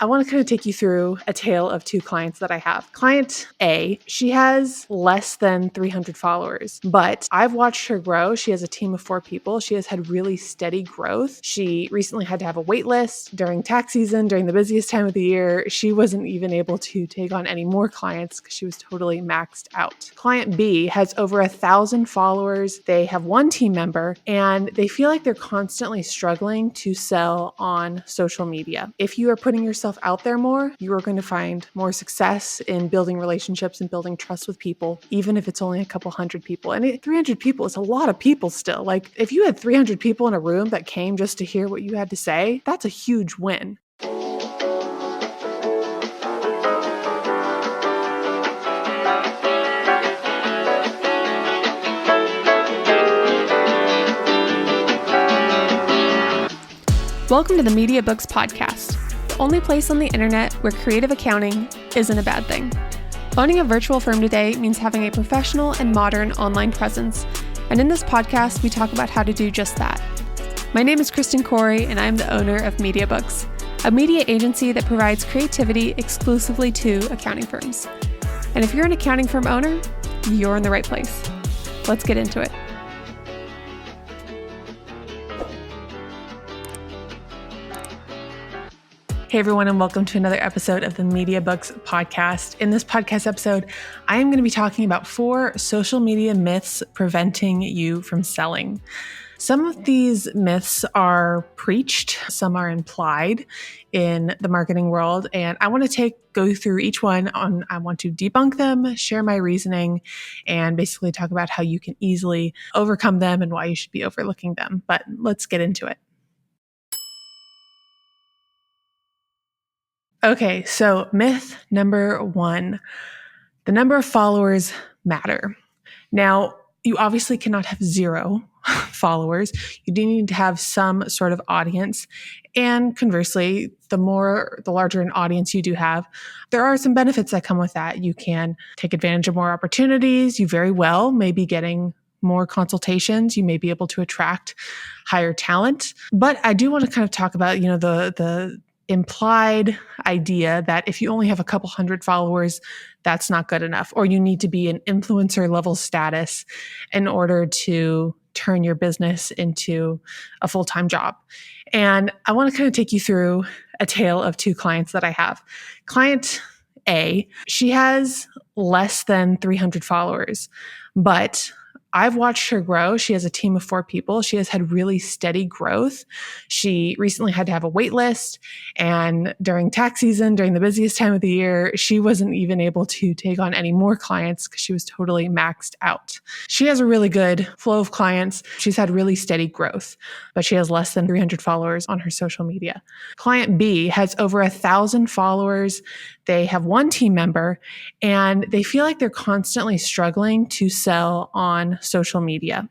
I want to kind of take you through a tale of two clients that I have. Client A, she has less than 300 followers, but I've watched her grow. She has a team of 4 people. She has had really steady growth. She recently had to have a wait list during tax season, during the busiest time of the year. She wasn't even able to take on any more clients because she was totally maxed out. Client B has over 1,000 followers. They have 1 team member and they feel like they're constantly struggling to sell on social media. If you are putting yourself out there more, you are going to find more success in building relationships and building trust with people, even if it's only a couple hundred people. And 300 people is a lot of people still. Like if you had 300 people in a room that came just to hear what you had to say, that's a huge win. Welcome to the Media Books Podcast, the only place on the internet where creative accounting isn't a bad thing. Owning a virtual firm today means having a professional and modern online presence, and in this podcast, we talk about how to do just that. My name is Kristen Corey, and I'm the owner of Media Books, a media agency that provides creativity exclusively to accounting firms. And if you're an accounting firm owner, you're in the right place. Let's get into it. Hey everyone, and welcome to another episode of the Media Books Podcast. In this podcast episode, I am going to be talking about 4 social media myths preventing you from selling. Some of these myths are preached, some are implied in the marketing world, and I want to go through each one. I want to debunk them, share my reasoning, and basically talk about how you can easily overcome them and why you should be overlooking them. But let's get into it. Okay, so myth number 1, the number of followers matter. Now, you obviously cannot have 0 followers. You do need to have some sort of audience. And conversely, the larger an audience you do have, there are some benefits that come with that. You can take advantage of more opportunities. You very well may be getting more consultations. You may be able to attract higher talent. But I do want to kind of talk about, the implied idea that if you only have a couple hundred followers, that's not good enough, or you need to be an influencer level status in order to turn your business into a full-time job. And I want to kind of take you through a tale of 2 clients that I have. Client A, she has less than 300 followers, but I've watched her grow. She has a team of 4 people. She has had really steady growth. She recently had to have a wait list. And during tax season, during the busiest time of the year, she wasn't even able to take on any more clients because she was totally maxed out. She has a really good flow of clients. She's had really steady growth, but she has less than 300 followers on her social media. Client B has over 1,000 followers. They have 1 team member, and they feel like they're constantly struggling to sell on social media.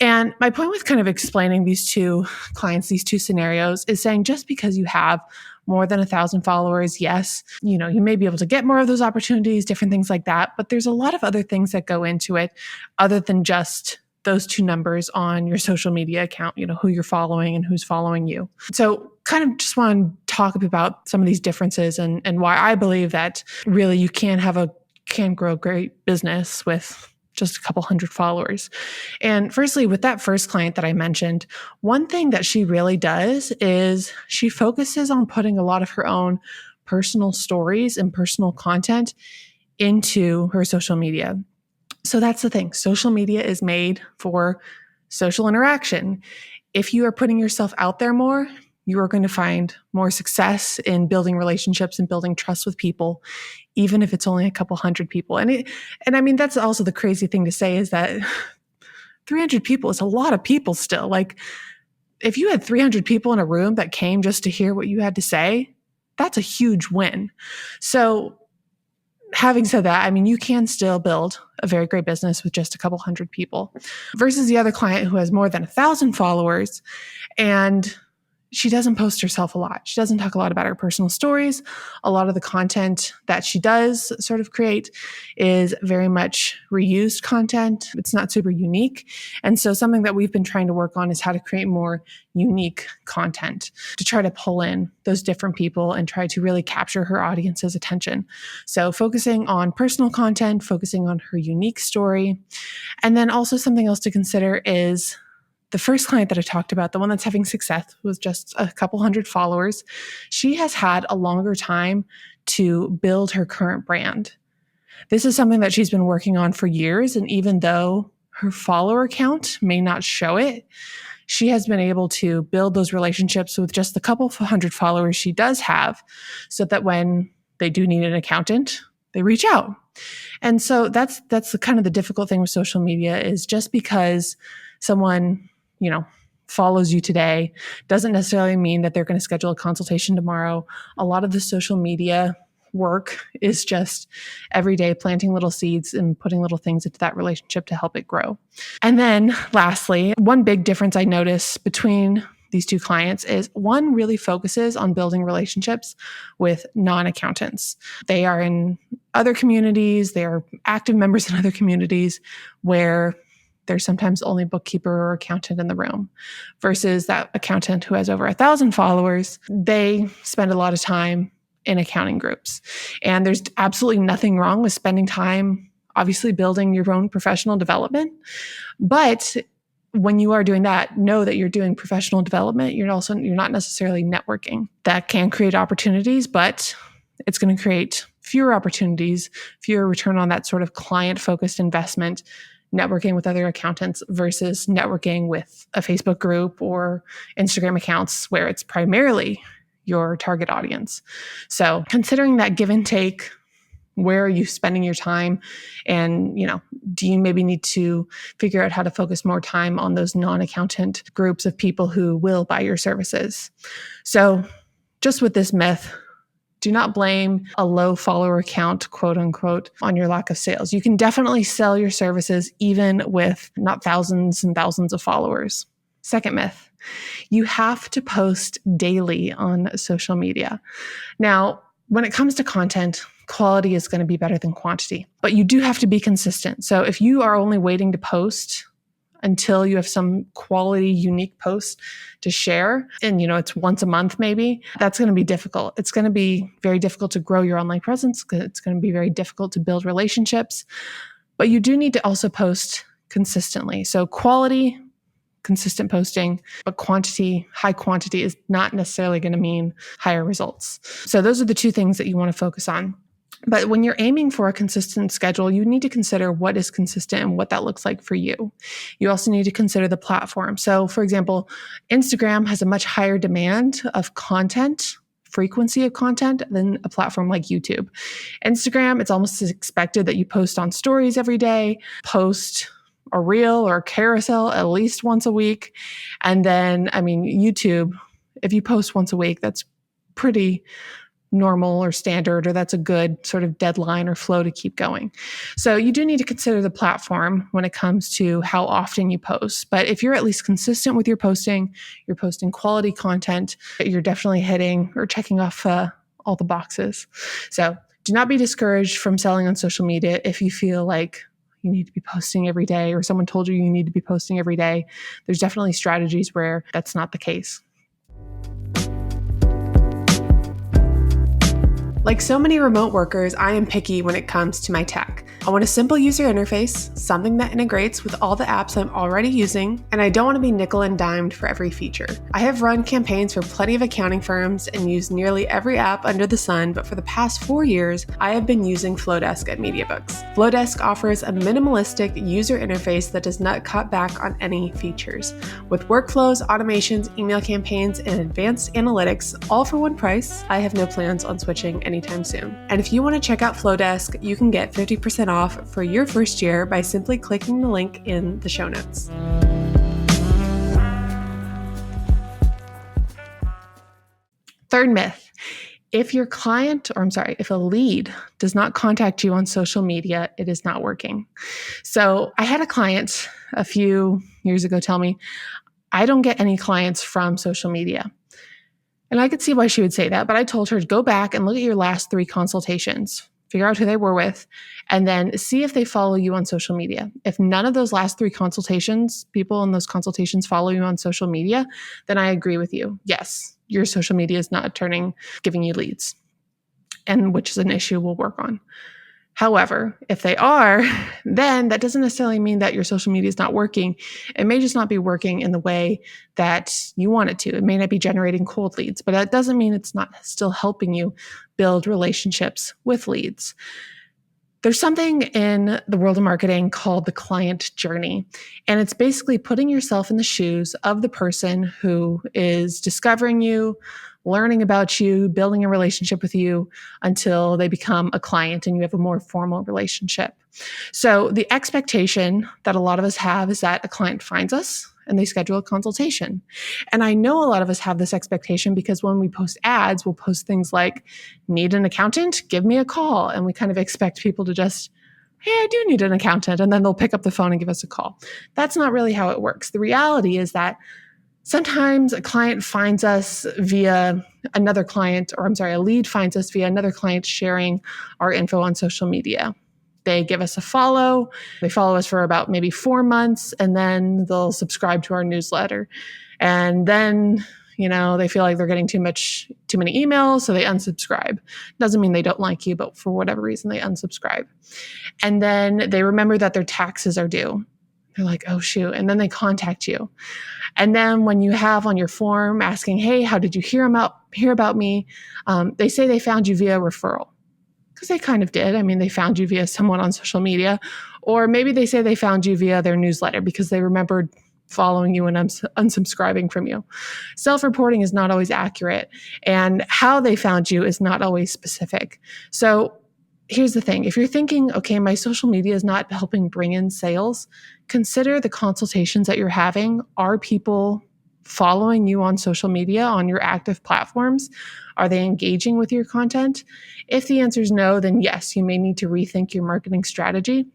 And my point with kind of explaining these 2 clients, these 2 scenarios, is saying just because you have more than 1,000 followers, yes, you may be able to get more of those opportunities, different things like that. But there's a lot of other things that go into it other than just those 2 numbers on your social media account, who you're following and who's following you. So kind of just want to talk about some of these differences and why I believe that really you can grow a great business with just a couple hundred followers. And firstly, with that first client that I mentioned, one thing that she really does is she focuses on putting a lot of her own personal stories and personal content into her social media. So that's the thing. Social media is made for social interaction. If you are putting yourself out there more, you are going to find more success in building relationships and building trust with people, even if it's only a couple hundred people. And I mean, that's also the crazy thing to say is that 300 people is a lot of people still. Like if you had 300 people in a room that came just to hear what you had to say, that's a huge win. So having said that, I mean, you can still build a very great business with just a couple hundred people versus the other client who has more than 1,000 followers. And she doesn't post herself a lot. She doesn't talk a lot about her personal stories. A lot of the content that she does sort of create is very much reused content. It's not super unique. And so something that we've been trying to work on is how to create more unique content to try to pull in those different people and try to really capture her audience's attention. So focusing on personal content, focusing on her unique story. And then also something else to consider is the first client that I talked about, the one that's having success with just a couple hundred followers, she has had a longer time to build her current brand. This is something that she's been working on for years. And even though her follower count may not show it, she has been able to build those relationships with just the couple hundred followers she does have, so that when they do need an accountant, they reach out. And so that's the kind of the difficult thing with social media is just because someone, follows you today doesn't necessarily mean that they're going to schedule a consultation tomorrow. A lot of the social media work is just every day planting little seeds and putting little things into that relationship to help it grow. And then lastly, one big difference I notice between these two clients is one really focuses on building relationships with non-accountants. They are in other communities, they are active members in other communities where there's sometimes only bookkeeper or accountant in the room, versus that accountant who has over 1,000 followers. They spend a lot of time in accounting groups. And there's absolutely nothing wrong with spending time, obviously building your own professional development. But when you are doing that, know that you're doing professional development. You're not necessarily networking. That can create opportunities, but it's going to create fewer opportunities, fewer return on that sort of client-focused investment, networking with other accountants versus networking with a Facebook group or Instagram accounts where it's primarily your target audience. So considering that give and take, where are you spending your time? And, do you maybe need to figure out how to focus more time on those non-accountant groups of people who will buy your services? So just with this myth, do not blame a low follower count, quote unquote, on your lack of sales. You can definitely sell your services even with not thousands and thousands of followers. Second myth, you have to post daily on social media. Now, when it comes to content, quality is going to be better than quantity, but you do have to be consistent. So if you are only waiting to post until you have some quality, unique post to share, and it's once a month maybe, that's going to be difficult. It's going to be very difficult to grow your online presence. It's going to be very difficult to build relationships, but you do need to also post consistently. So quality, consistent posting, but quantity, high quantity is not necessarily going to mean higher results. So those are the two things that you want to focus on. But when you're aiming for a consistent schedule, you need to consider what is consistent and what that looks like for you. You also need to consider the platform. So for example, Instagram has a much higher demand of content, frequency of content than a platform like YouTube. Instagram, it's almost expected that you post on stories every day, post a reel or a carousel at least once a week. And then, YouTube, if you post once a week, that's pretty normal or standard, or that's a good sort of deadline or flow to keep going. So you do need to consider the platform when it comes to how often you post. But if you're at least consistent with your posting, you're posting quality content, you're definitely hitting or checking off all the boxes. So do not be discouraged from selling on social media if you feel like you need to be posting every day or someone told you need to be posting every day. There's definitely strategies where that's not the case. Like so many remote workers, I am picky when it comes to my tech. I want a simple user interface, something that integrates with all the apps I'm already using, and I don't want to be nickel and dimed for every feature. I have run campaigns for plenty of accounting firms and used nearly every app under the sun, but for the past 4 years, I have been using Flowdesk at MediaBooks. Flowdesk offers a minimalistic user interface that does not cut back on any features. With workflows, automations, email campaigns, and advanced analytics, all for one price, I have no plans on switching anytime soon. And if you want to check out Flowdesk, you can get 50% off for your first year by simply clicking the link in the show notes. Third myth, if a lead does not contact you on social media, it is not working. So I had a client a few years ago tell me, I don't get any clients from social media. And I could see why she would say that, but I told her to go back and look at your last 3 consultations, figure out who they were with, and then see if they follow you on social media. If none of those last 3 consultations, people in those consultations follow you on social media, then I agree with you. Yes, your social media is not giving you leads, and which is an issue we'll work on. However, if they are, then that doesn't necessarily mean that your social media is not working. It may just not be working in the way that you want it to. It may not be generating cold leads, but that doesn't mean it's not still helping you build relationships with leads. There's something in the world of marketing called the client journey, and it's basically putting yourself in the shoes of the person who is discovering you, learning about you, building a relationship with you until they become a client and you have a more formal relationship. So the expectation that a lot of us have is that a client finds us and they schedule a consultation. And I know a lot of us have this expectation because when we post ads, we'll post things like, need an accountant? Give me a call. And we kind of expect people to just, hey, I do need an accountant. And then they'll pick up the phone and give us a call. That's not really how it works. The reality is that sometimes a client finds us via another client, a lead finds us via another client sharing our info on social media. They give us a follow. They follow us for about maybe 4 months, and then they'll subscribe to our newsletter. And then, they feel like they're getting too many emails, so they unsubscribe. Doesn't mean they don't like you, but for whatever reason, they unsubscribe. And then they remember that their taxes are due. They're like, oh, shoot. And then they contact you. And then when you have on your form asking, hey, how did you hear about me? They say they found you via referral. Because they kind of did. I mean, they found you via someone on social media. Or maybe they say they found you via their newsletter because they remembered following you and unsubscribing from you. Self-reporting is not always accurate. And how they found you is not always specific. So here's the thing. If you're thinking, okay, my social media is not helping bring in sales, consider the consultations that you're having. Are people following you on social media, on your active platforms? Are they engaging with your content? If the answer is no, then yes, you may need to rethink your marketing strategy,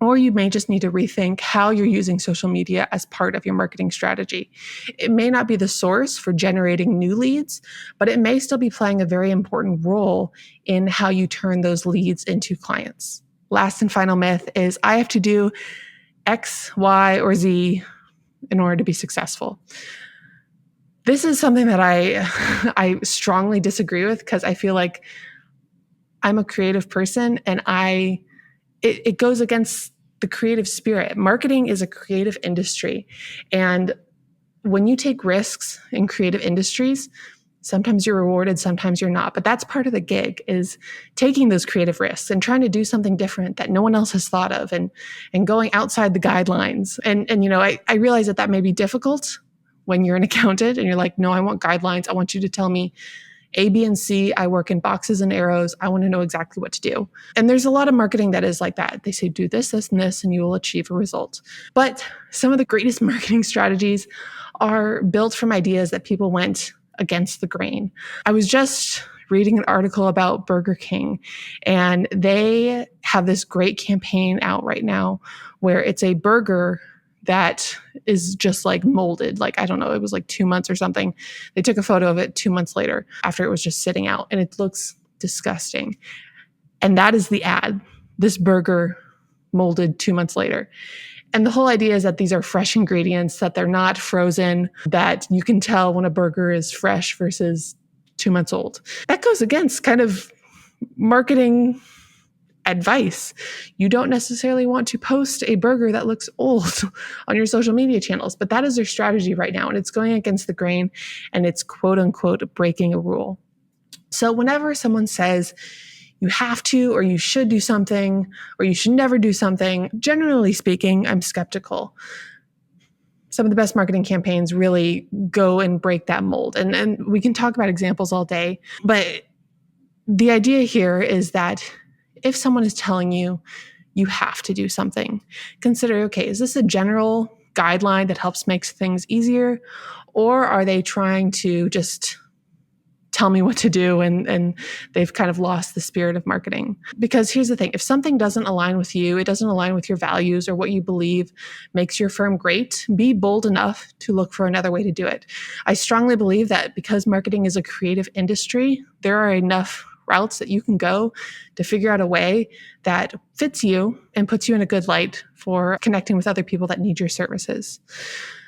or you may just need to rethink how you're using social media as part of your marketing strategy. It may not be the source for generating new leads, but it may still be playing a very important role in how you turn those leads into clients. Last and final myth is I have to do X, Y, or Z in order to be successful. This is something that I strongly disagree with because I feel like I'm a creative person and it goes against the creative spirit. Marketing is a creative industry. And when you take risks in creative industries, sometimes you're rewarded, sometimes you're not. But that's part of the gig, is taking those creative risks and trying to do something different that no one else has thought of and going outside the guidelines. And I realize that may be difficult when you're an accountant and you're like, no, I want guidelines. I want you to tell me A, B, and C. I work in boxes and arrows. I want to know exactly what to do. And there's a lot of marketing that is like that. They say, do this, this, and this, and you will achieve a result. But some of the greatest marketing strategies are built from ideas that people went against the grain. I was just reading an article about Burger King, and they have this great campaign out right now where it's a burger that is just like molded. Like, I don't know, it was like 2 months or something. They took a photo of it 2 months later after it was just sitting out, and it looks disgusting. And that is the ad, this burger molded 2 months later. And the whole idea is that these are fresh ingredients, that they're not frozen, that you can tell when a burger is fresh versus 2 months old. That goes against kind of marketing advice. You don't necessarily want to post a burger that looks old on your social media channels, but that is their strategy right now. And it's going against the grain, and it's quote unquote breaking a rule. So whenever someone says you have to, or you should do something, or you should never do something, generally speaking, I'm skeptical. Some of the best marketing campaigns really go and break that mold. And we can talk about examples all day, but the idea here is that if someone is telling you you have to do something, consider, okay, is this a general guideline that helps make things easier? Or are they trying to just tell me what to do, and they've kind of lost the spirit of marketing. Because here's the thing, if something doesn't align with you, it doesn't align with your values or what you believe makes your firm great, be bold enough to look for another way to do it. I strongly believe that because marketing is a creative industry, there are enough routes that you can go to figure out a way that fits you and puts you in a good light for connecting with other people that need your services.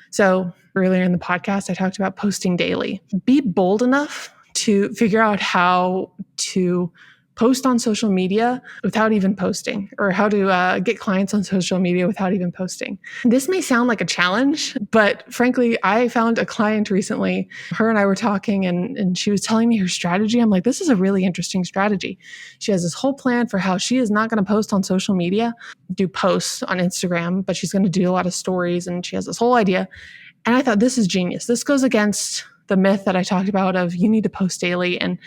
So earlier in the podcast, I talked about posting daily. Be bold enough to figure out how to post on social media without even posting, or how to get clients on social media without even posting. This may sound like a challenge, but frankly, I found a client recently. Her and I were talking, and she was telling me her strategy. I'm like, this is a really interesting strategy. She has this whole plan for how she is not going to post on social media, do posts on Instagram, but she's going to do a lot of stories, and she has this whole idea. And I thought, this is genius. This goes against the myth that I talked about of you need to post daily, and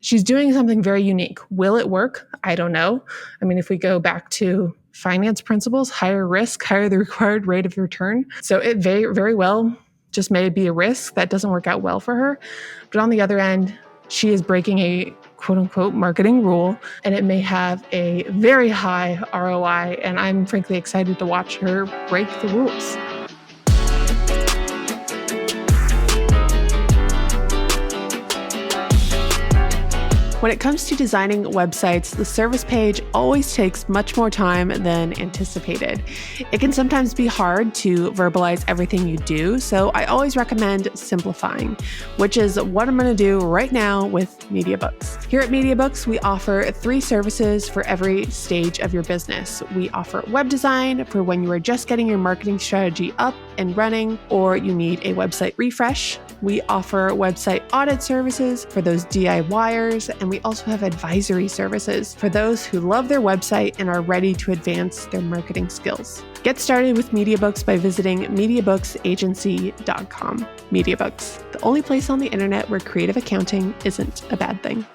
she's doing something very unique. Will it work? I don't know. I mean, if we go back to finance principles, higher risk, higher the required rate of return. So it very, very well just may be a risk that doesn't work out well for her. But on the other end, she is breaking a quote unquote marketing rule, and it may have a very high ROI. And I'm frankly excited to watch her break the rules. When it comes to designing websites, the service page always takes much more time than anticipated. It can sometimes be hard to verbalize everything you do, so I always recommend simplifying, which is what I'm going to do right now with MediaBooks. Here at MediaBooks, we offer 3 services for every stage of your business. We offer web design for when you are just getting your marketing strategy up and running, or you need a website refresh. We offer website audit services for those DIYers, and we also have advisory services for those who love their website and are ready to advance their marketing skills. Get started with MediaBooks by visiting MediaBooksAgency.com. MediaBooks, the only place on the internet where creative accounting isn't a bad thing.